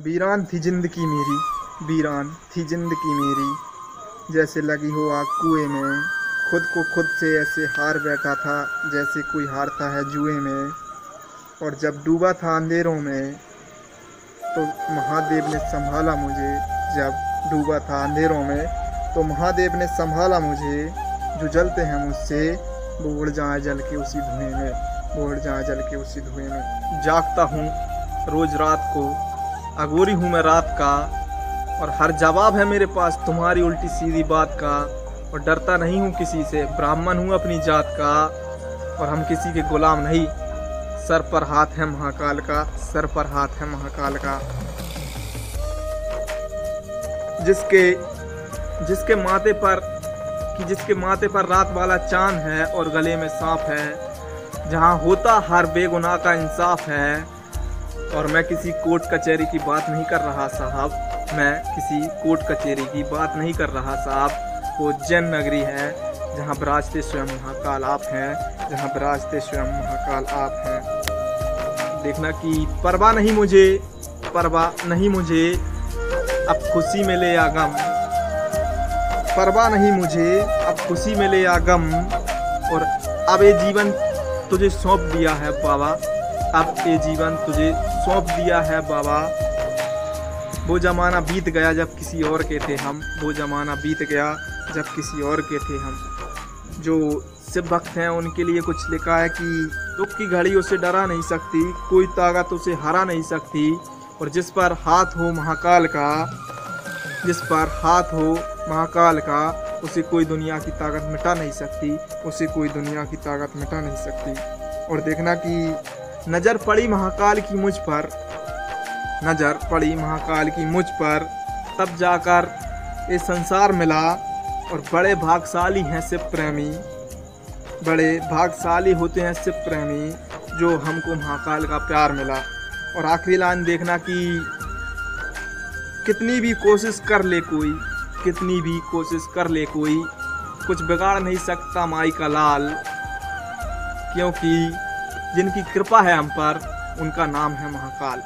वीरान थी जिंदगी मेरी, वीरान थी जिंदगी मेरी, जैसे लगी हो आग कुएं में। खुद को खुद से ऐसे हार बैठा था जैसे कोई हारता है जुए में। और जब डूबा था अंधेरों में तो महादेव ने संभाला मुझे। जब डूबा था अंधेरों में तो महादेव ने संभाला मुझे। जो जलते हैं मुझसे वो उड़ जाए जल के उसी धुएं में, वो उड़ जाए जल के उसी धुएं में। जागता हूँ रोज रात को, अघोरी हूँ मैं रात का, और हर जवाब है मेरे पास तुम्हारी उल्टी सीधी बात का। और डरता नहीं हूँ किसी से, ब्राह्मण हूँ अपनी जात का, और हम किसी के गुलाम नहीं। सर पर हाथ है महाकाल का, सर पर हाथ है महाकाल का। जिसके माथे पर रात वाला चांद है और गले में सांप है, जहाँ होता हर बेगुनाह का इंसाफ है। और मैं किसी कोर्ट कचहरी की बात नहीं कर रहा साहब, मैं किसी कोर्ट कचहरी की बात नहीं कर रहा साहब। वो जैन नगरी है जहाँ विराजते स्वयं महाकाल आप हैं, जहाँ विराजते स्वयं महाकाल आप हैं। देखना कि परवाह नहीं मुझे, परवाह नहीं मुझे अब खुशी में ले या गम, परवाह नहीं मुझे अब खुशी में ले या गम। और अब ये जीवन तुझे सौंप दिया है बाबा, अब ये जीवन तुझे सौंप दिया है बाबा। वो ज़माना बीत गया जब किसी और के थे हम, वो ज़माना बीत गया जब किसी और के थे हम। जो शिव भक्त हैं उनके लिए कुछ लिखा है कि दुख की घड़ी उसे डरा नहीं सकती, कोई ताकत उसे हरा नहीं सकती। और जिस पर हाथ हो महाकाल का, जिस पर हाथ हो महाकाल का, उसे कोई दुनिया की ताकत मिटा नहीं सकती, उसे कोई दुनिया की ताकत मिटा नहीं सकती। और देखना कि नज़र पड़ी महाकाल की मुझ पर, नज़र पड़ी महाकाल की मुझ पर, तब जाकर ये संसार मिला। और बड़े भाग्यशाली हैं शिव प्रेमी, बड़े भाग्यशाली होते हैं शिव प्रेमी, जो हमको महाकाल का प्यार मिला। और आखिरी लाइन देखना कि कितनी भी कोशिश कर ले कोई, कितनी भी कोशिश कर ले कोई, कुछ बिगाड़ नहीं सकता माई का लाल। क्योंकि जिनकी कृपा है हम पर, उनका नाम है महाकाल।